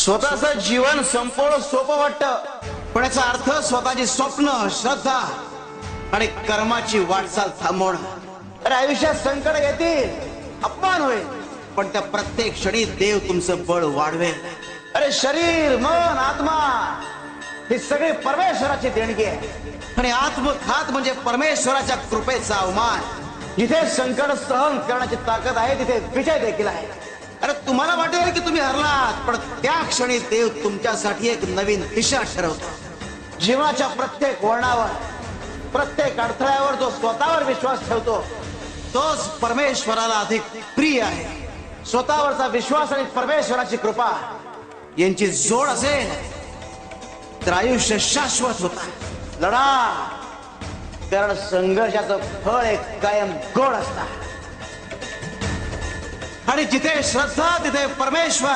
स्वतःचं जीवन संपवणं सोपं वाटतं, पण याचा अर्थ स्वतःची स्वप्न, श्रद्धा आणि कर्माची वाटचाल थांबवणं. अरे आयुष्यात संकट येतील, अपमान होईल, पण त्या प्रत्येक क्षणी देव तुमचं बळ वाढवेल. अरे शरीर, मन, आत्मा ही सगळी परमेश्वराची देणगी आहे. आणि आत्मघात म्हणजे परमेश्वराच्या कृपेचा अवमान. जिथे संकट सहन करण्याची ताकद आहे तिथे विजय देखील आहे. अरे तुम्हाला वाटेल की तुम्ही हरलात, पण त्या क्षणी देव तुमच्यासाठी एक नवीन दिशा ठरवतो. जीवनाच्या प्रत्येक वळणावर, प्रत्येक अडथळ्यावर जो स्वतःवर विश्वास ठेवतो तोच परमेश्वराला अधिक प्रिय आहे. स्वतःवरचा विश्वास आणि परमेश्वराची कृपा यांची जोड असेल तर आयुष्य शाश्वत होता. लढा, कारण संघर्षाचं फळ एक कायम गोड असतात. आणि जिथे श्रद्धा तिथे परमेश्वर.